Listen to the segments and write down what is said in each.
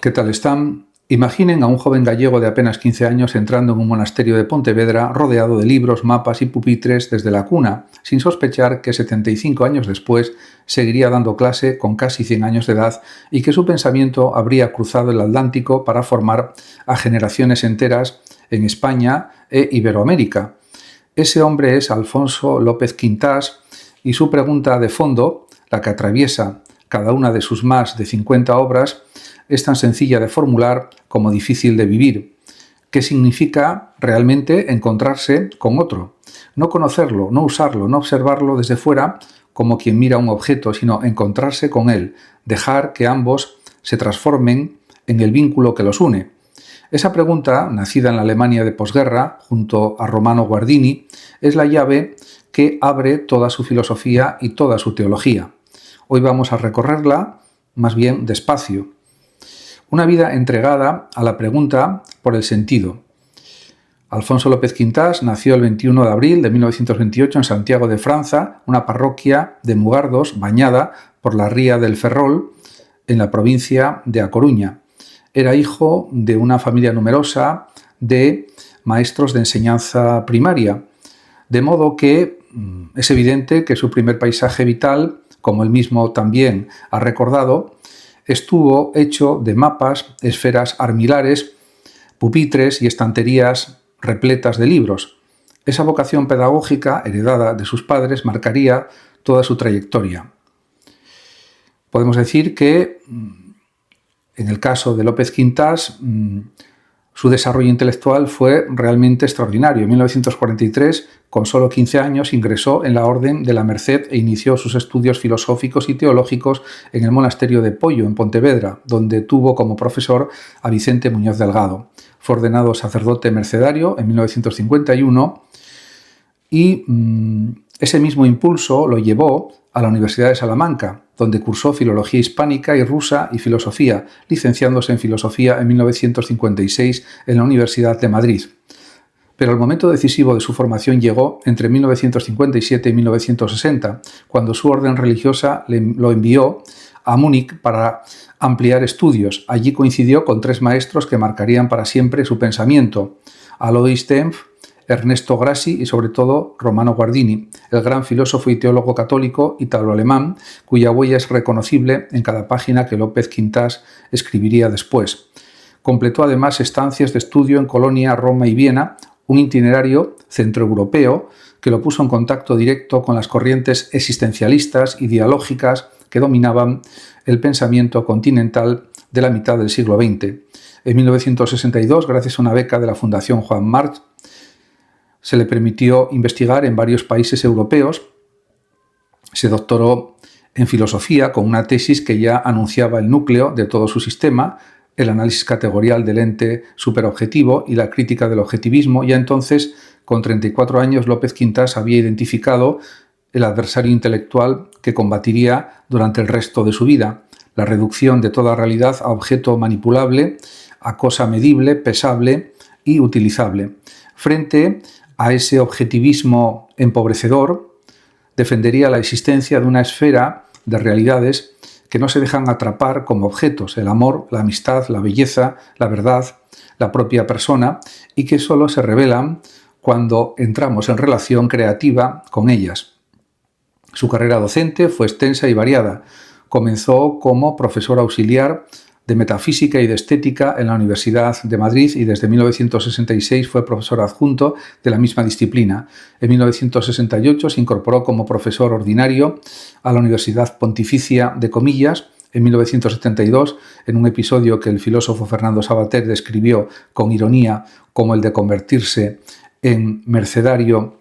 ¿Qué tal están? Imaginen a un joven gallego de apenas 15 años entrando en un monasterio de Pontevedra rodeado de libros, mapas y pupitres desde la cuna, sin sospechar que 75 años después seguiría dando clase con casi 100 años de edad y que su pensamiento habría cruzado el Atlántico para formar a generaciones enteras en España e Iberoamérica. Ese hombre es Alfonso López Quintás y su pregunta de fondo, la que atraviesa cada una de sus más de 50 obras, es tan sencilla de formular como difícil de vivir. ¿Qué significa realmente encontrarse con otro? No conocerlo, no usarlo, no observarlo desde fuera como quien mira un objeto, sino encontrarse con él, dejar que ambos se transformen en el vínculo que los une. Esa pregunta, nacida en la Alemania de posguerra, junto a Romano Guardini, es la llave que abre toda su filosofía y toda su teología. Hoy vamos a recorrerla más bien despacio. Una vida entregada a la pregunta por el sentido. Alfonso López Quintás nació el 21 de abril de 1928 en Santiago de Franza, una parroquia de Mugardos bañada por la ría del Ferrol, en la provincia de A Coruña. Era hijo de una familia numerosa de maestros de enseñanza primaria, de modo que es evidente que su primer paisaje vital, como él mismo también ha recordado, estuvo hecho de mapas, esferas armilares, pupitres y estanterías repletas de libros. Esa vocación pedagógica heredada de sus padres marcaría toda su trayectoria. Podemos decir que, en el caso de López Quintás, su desarrollo intelectual fue realmente extraordinario. En 1943, con solo 15 años, ingresó en la Orden de la Merced e inició sus estudios filosóficos y teológicos en el monasterio de Poio, en Pontevedra, donde tuvo como profesor a Vicente Muñoz Delgado. Fue ordenado sacerdote mercedario en 1951 y ese mismo impulso lo llevó a la Universidad de Salamanca, donde cursó Filología Hispánica y Rusa y Filosofía, licenciándose en Filosofía en 1956 en la Universidad de Madrid. Pero el momento decisivo de su formación llegó entre 1957 y 1960, cuando su orden religiosa lo envió a Múnich para ampliar estudios. Allí coincidió con tres maestros que marcarían para siempre su pensamiento: Alois Tempf, Ernesto Grassi y sobre todo Romano Guardini, el gran filósofo y teólogo católico italo-alemán, cuya huella es reconocible en cada página que López Quintás escribiría después. Completó además estancias de estudio en Colonia, Roma y Viena, un itinerario centroeuropeo que lo puso en contacto directo con las corrientes existencialistas y dialógicas que dominaban el pensamiento continental de la mitad del siglo XX. En 1962, gracias a una beca de la Fundación Juan March, se le permitió investigar en varios países europeos. Se doctoró en filosofía con una tesis que ya anunciaba el núcleo de todo su sistema, el análisis categorial del ente superobjetivo y la crítica del objetivismo. Ya entonces, con 34 años, López Quintás había identificado el adversario intelectual que combatiría durante el resto de su vida: la reducción de toda realidad a objeto manipulable, a cosa medible, pesable y utilizable. Frente a ese objetivismo empobrecedor, defendería la existencia de una esfera de realidades que no se dejan atrapar como objetos: el amor, la amistad, la belleza, la verdad, la propia persona, y que solo se revelan cuando entramos en relación creativa con ellas. Su carrera docente fue extensa y variada. Comenzó como profesor auxiliar de Metafísica y de Estética en la Universidad de Madrid y desde 1966 fue profesor adjunto de la misma disciplina. En 1968 se incorporó como profesor ordinario a la Universidad Pontificia de Comillas. En 1972, en un episodio que el filósofo Fernando Savater describió con ironía como el de convertirse en mercedario,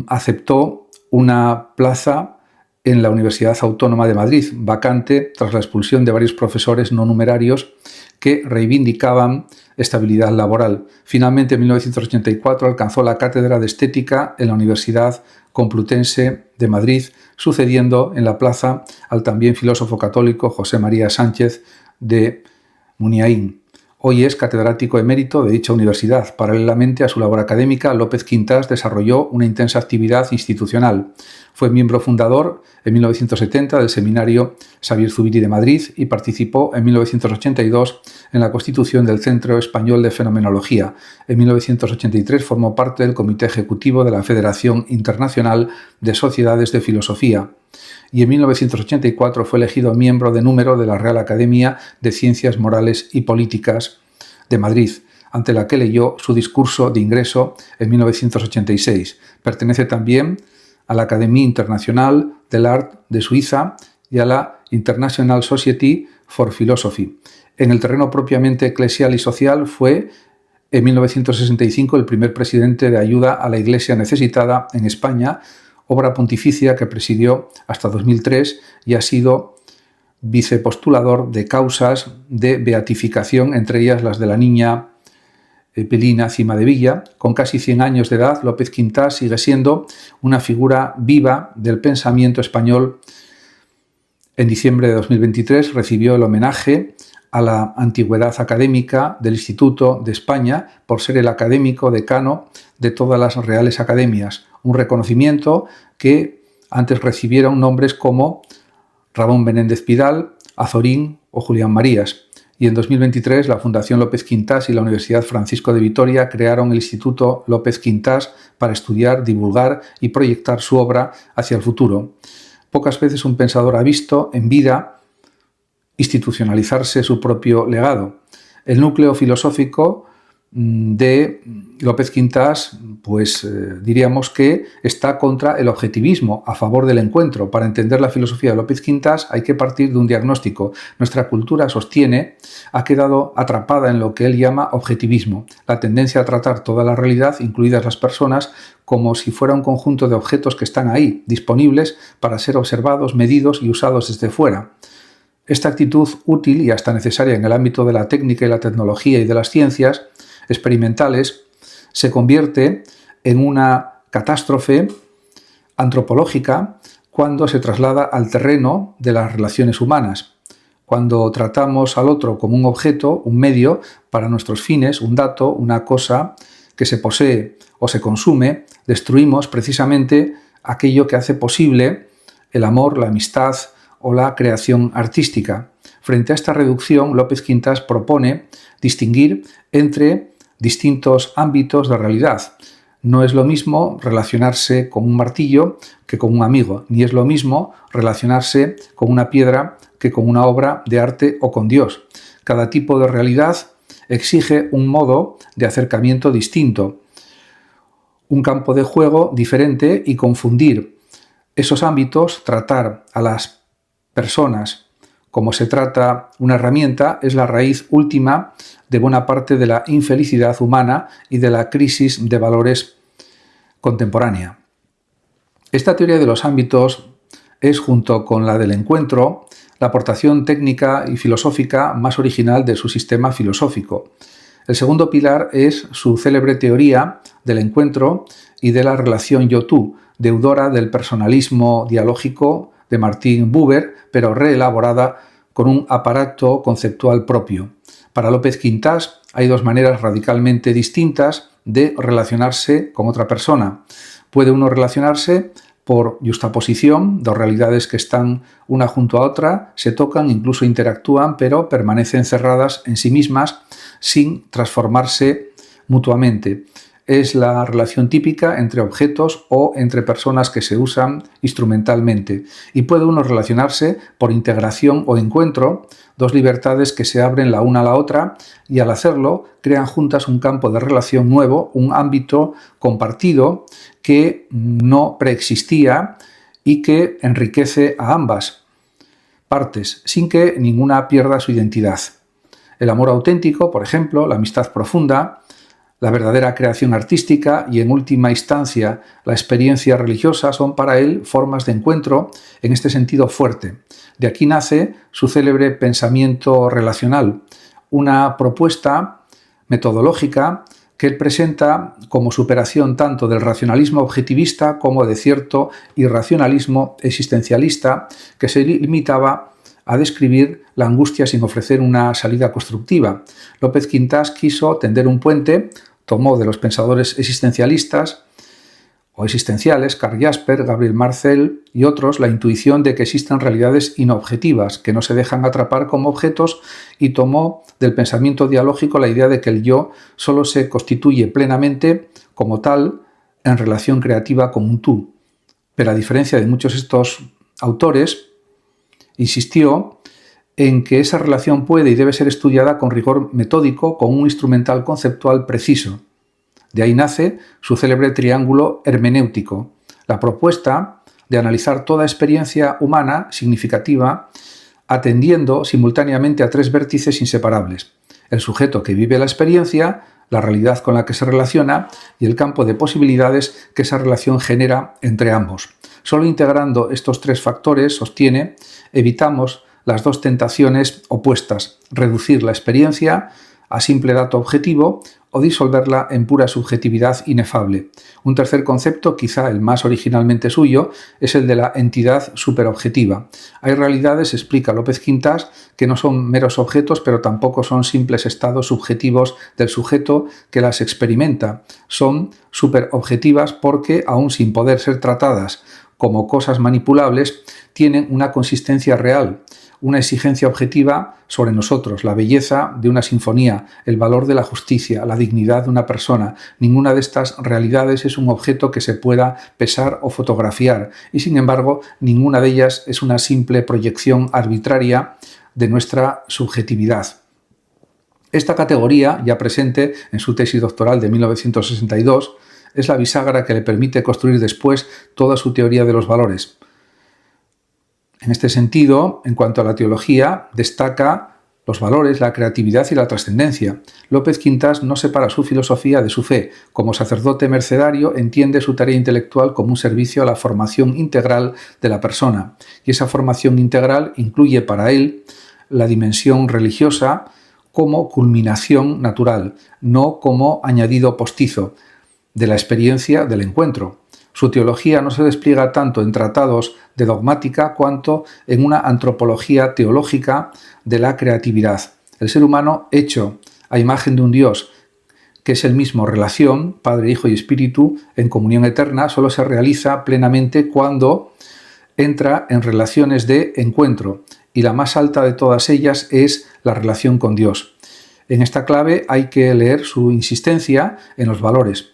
aceptó una plaza en la Universidad Autónoma de Madrid, vacante tras la expulsión de varios profesores no numerarios que reivindicaban estabilidad laboral. Finalmente, en 1984, alcanzó la cátedra de Estética en la Universidad Complutense de Madrid, sucediendo en la plaza al también filósofo católico José María Sánchez de Muniain. Hoy es catedrático emérito de dicha universidad. Paralelamente a su labor académica, López Quintás desarrolló una intensa actividad institucional. Fue miembro fundador en 1970 del Seminario Xavier Zubiri de Madrid y participó en 1982 en la constitución del Centro Español de Fenomenología. En 1983 formó parte del Comité Ejecutivo de la Federación Internacional de Sociedades de Filosofía. Y en 1984 fue elegido miembro de número de la Real Academia de Ciencias Morales y Políticas de Madrid, ante la que leyó su discurso de ingreso en 1986. Pertenece también a la Academia Internacional del Art de Suiza y a la International Society for Philosophy. En el terreno propiamente eclesial y social fue en 1965 el primer presidente de ayuda a la Iglesia necesitada en España, obra pontificia que presidió hasta 2003 y ha sido vicepostulador de causas de beatificación, entre ellas las de la niña Pelina Cima de Villa. Con casi 100 años de edad, López Quintás sigue siendo una figura viva del pensamiento español. En diciembre de 2023 recibió el homenaje a la antigüedad académica del Instituto de España por ser el académico decano de todas las reales academias, un reconocimiento que antes recibieron nombres como Ramón Menéndez Pidal, Azorín o Julián Marías. Y en 2023 la Fundación López Quintás y la Universidad Francisco de Vitoria crearon el Instituto López Quintás para estudiar, divulgar y proyectar su obra hacia el futuro. Pocas veces un pensador ha visto en vida institucionalizarse su propio legado. El núcleo filosófico de López Quintás, diríamos que está contra el objetivismo, a favor del encuentro. Para entender la filosofía de López Quintás hay que partir de un diagnóstico. Nuestra cultura, sostiene, ha quedado atrapada en lo que él llama objetivismo, la tendencia a tratar toda la realidad, incluidas las personas, como si fuera un conjunto de objetos que están ahí, disponibles para ser observados, medidos y usados desde fuera. Esta actitud útil y hasta necesaria en el ámbito de la técnica y la tecnología y de las ciencias experimentales se convierte en una catástrofe antropológica cuando se traslada al terreno de las relaciones humanas, cuando tratamos al otro como un objeto, un medio para nuestros fines, un dato, una cosa que se posee o se consume. Destruimos precisamente aquello que hace posible el amor, la amistad o la creación artística. Frente a esta reducción, López Quintás propone distinguir entre distintos ámbitos de realidad. No es lo mismo relacionarse con un martillo que con un amigo, ni es lo mismo relacionarse con una piedra que con una obra de arte o con Dios. Cada tipo de realidad exige un modo de acercamiento distinto, un campo de juego diferente, y confundir esos ámbitos, tratar a las personas como se trata una herramienta, es la raíz última de buena parte de la infelicidad humana y de la crisis de valores contemporánea. Esta teoría de los ámbitos es, junto con la del encuentro, la aportación técnica y filosófica más original de su sistema filosófico. El segundo pilar es su célebre teoría del encuentro y de la relación yo-tú, deudora del personalismo dialógico de Martin Buber, pero reelaborada con un aparato conceptual propio. Para López Quintás hay dos maneras radicalmente distintas de relacionarse con otra persona. Puede uno relacionarse por yuxtaposición, dos realidades que están una junto a otra, se tocan, incluso interactúan, pero permanecen cerradas en sí mismas sin transformarse mutuamente. Es la relación típica entre objetos o entre personas que se usan instrumentalmente. Y puede uno relacionarse por integración o encuentro, dos libertades que se abren la una a la otra y al hacerlo crean juntas un campo de relación nuevo, un ámbito compartido que no preexistía y que enriquece a ambas partes sin que ninguna pierda su identidad. El amor auténtico, por ejemplo, la amistad profunda, la verdadera creación artística y, en última instancia, la experiencia religiosa son para él formas de encuentro en este sentido fuerte. De aquí nace su célebre pensamiento relacional, una propuesta metodológica que él presenta como superación tanto del racionalismo objetivista como de cierto irracionalismo existencialista que se limitaba a describir la angustia sin ofrecer una salida constructiva. López Quintás quiso tender un puente, tomó de los pensadores existencialistas o existenciales, Karl Jasper, Gabriel Marcel y otros, la intuición de que existen realidades inobjetivas, que no se dejan atrapar como objetos, y tomó del pensamiento dialógico la idea de que el yo solo se constituye plenamente como tal en relación creativa con un tú. Pero a diferencia de muchos de estos autores, insistió en que esa relación puede y debe ser estudiada con rigor metódico, con un instrumental conceptual preciso. De ahí nace su célebre triángulo hermenéutico, la propuesta de analizar toda experiencia humana significativa atendiendo simultáneamente a tres vértices inseparables: el sujeto que vive la experiencia, la realidad con la que se relaciona y el campo de posibilidades que esa relación genera entre ambos. Solo integrando estos tres factores, sostiene, evitamos las dos tentaciones opuestas: reducir la experiencia a simple dato objetivo o disolverla en pura subjetividad inefable. Un tercer concepto, quizá el más originalmente suyo, es el de la entidad superobjetiva. Hay realidades, explica López Quintás, que no son meros objetos, pero tampoco son simples estados subjetivos del sujeto que las experimenta. Son superobjetivas porque, aun sin poder ser tratadas como cosas manipulables, tienen una consistencia real, una exigencia objetiva sobre nosotros, la belleza de una sinfonía, el valor de la justicia, la dignidad de una persona. Ninguna de estas realidades es un objeto que se pueda pesar o fotografiar, y sin embargo, ninguna de ellas es una simple proyección arbitraria de nuestra subjetividad. Esta categoría, ya presente en su tesis doctoral de 1962, es la bisagra que le permite construir después toda su teoría de los valores. En este sentido, en cuanto a la teología, destaca los valores, la creatividad y la trascendencia. López Quintás no separa su filosofía de su fe. Como sacerdote mercedario, entiende su tarea intelectual como un servicio a la formación integral de la persona. Y esa formación integral incluye para él la dimensión religiosa como culminación natural, no como añadido postizo de la experiencia del encuentro. Su teología no se despliega tanto en tratados de dogmática cuanto en una antropología teológica de la creatividad. El ser humano hecho a imagen de un Dios que es el mismo relación, Padre, Hijo y Espíritu, en comunión eterna, solo se realiza plenamente cuando entra en relaciones de encuentro, y la más alta de todas ellas es la relación con Dios. En esta clave hay que leer su insistencia en los valores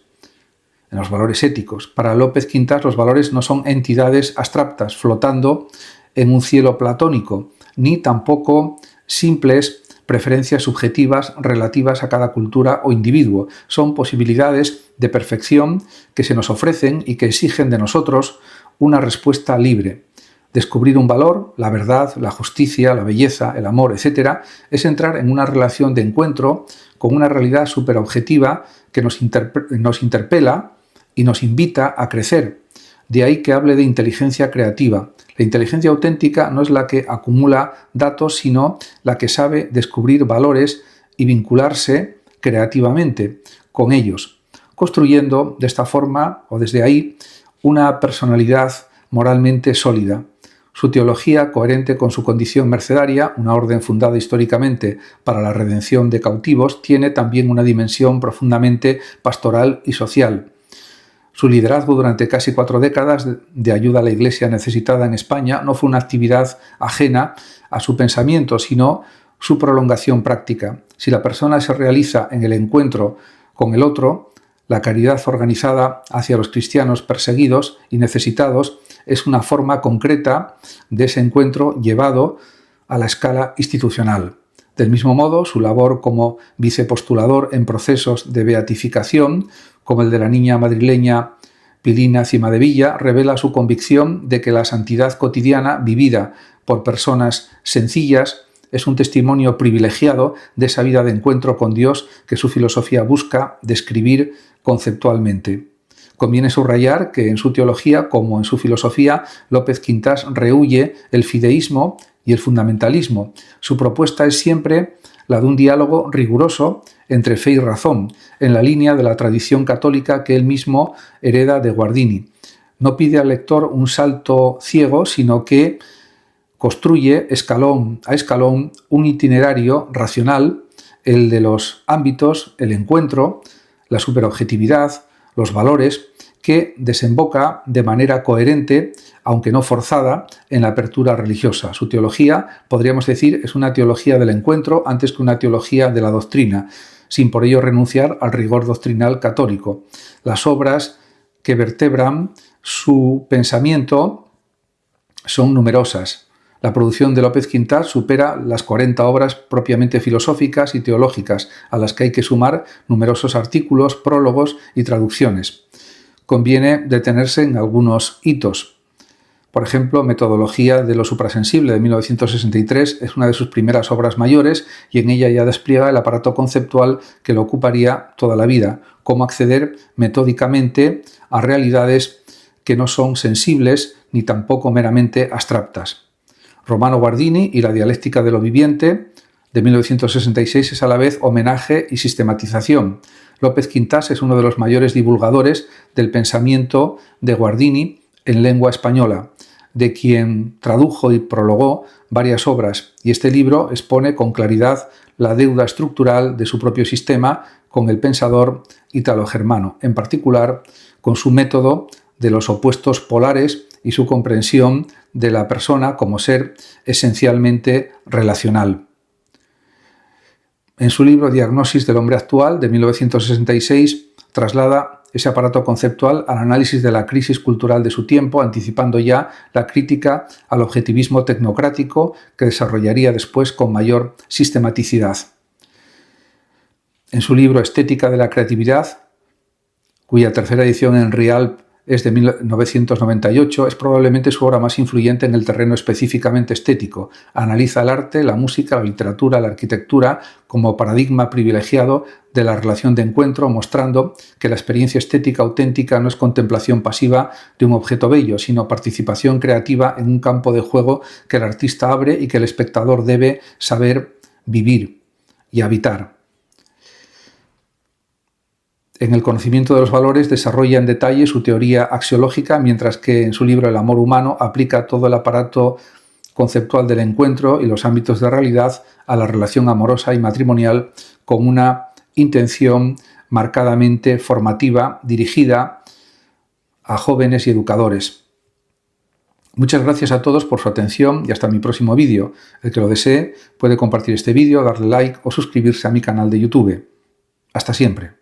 éticos. Para López Quintás, los valores no son entidades abstractas flotando en un cielo platónico, ni tampoco simples preferencias subjetivas relativas a cada cultura o individuo. Son posibilidades de perfección que se nos ofrecen y que exigen de nosotros una respuesta libre. Descubrir un valor, la verdad, la justicia, la belleza, el amor, etc., es entrar en una relación de encuentro con una realidad superobjetiva que nos interpela y nos invita a crecer. De ahí que hable de inteligencia creativa. La inteligencia auténtica no es la que acumula datos, sino la que sabe descubrir valores y vincularse creativamente con ellos, construyendo de esta forma o desde ahí una personalidad moralmente sólida. Su teología, coherente con su condición mercedaria, una orden fundada históricamente para la redención de cautivos, tiene también una dimensión profundamente pastoral y social. Su liderazgo durante casi 4 décadas de ayuda a la Iglesia necesitada en España no fue una actividad ajena a su pensamiento, sino su prolongación práctica. Si la persona se realiza en el encuentro con el otro, la caridad organizada hacia los cristianos perseguidos y necesitados es una forma concreta de ese encuentro llevado a la escala institucional. Del mismo modo, su labor como vicepostulador en procesos de beatificación, como el de la niña madrileña Pilina Cimadevilla, revela su convicción de que la santidad cotidiana vivida por personas sencillas es un testimonio privilegiado de esa vida de encuentro con Dios que su filosofía busca describir conceptualmente. Conviene subrayar que en su teología, como en su filosofía, López Quintás rehúye el fideísmo y el fundamentalismo. Su propuesta es siempre la de un diálogo riguroso entre fe y razón, en la línea de la tradición católica que él mismo hereda de Guardini. No pide al lector un salto ciego, sino que construye escalón a escalón un itinerario racional, el de los ámbitos, el encuentro, la superobjetividad, los valores, que desemboca de manera coherente, aunque no forzada, en la apertura religiosa. Su teología, podríamos decir, es una teología del encuentro antes que una teología de la doctrina, sin por ello renunciar al rigor doctrinal católico. Las obras que vertebran su pensamiento son numerosas. La producción de López Quintás supera las 40 obras propiamente filosóficas y teológicas, a las que hay que sumar numerosos artículos, prólogos y traducciones. Conviene detenerse en algunos hitos. Por ejemplo, Metodología de lo suprasensible de 1963 es una de sus primeras obras mayores y en ella ya despliega el aparato conceptual que le ocuparía toda la vida, cómo acceder metódicamente a realidades que no son sensibles ni tampoco meramente abstractas. Romano Guardini y la dialéctica de lo viviente de 1966 es a la vez homenaje y sistematización. López Quintás es uno de los mayores divulgadores del pensamiento de Guardini en lengua española, de quien tradujo y prologó varias obras, y este libro expone con claridad la deuda estructural de su propio sistema con el pensador ítalo-germano, en particular con su método de los opuestos polares y su comprensión de la persona como ser esencialmente relacional. En su libro Diagnosis del hombre actual, de 1966, traslada ese aparato conceptual al análisis de la crisis cultural de su tiempo, anticipando ya la crítica al objetivismo tecnocrático que desarrollaría después con mayor sistematicidad. En su libro Estética de la creatividad, cuya tercera edición en Rialp es de 1998, es probablemente su obra más influyente en el terreno específicamente estético. Analiza el arte, la música, la literatura, la arquitectura como paradigma privilegiado de la relación de encuentro, mostrando que la experiencia estética auténtica no es contemplación pasiva de un objeto bello, sino participación creativa en un campo de juego que el artista abre y que el espectador debe saber vivir y habitar. En el conocimiento de los valores desarrolla en detalle su teoría axiológica, mientras que en su libro El amor humano aplica todo el aparato conceptual del encuentro y los ámbitos de realidad a la relación amorosa y matrimonial con una intención marcadamente formativa dirigida a jóvenes y educadores. Muchas gracias a todos por su atención y hasta mi próximo vídeo. El que lo desee puede compartir este vídeo, darle like o suscribirse a mi canal de YouTube. Hasta siempre.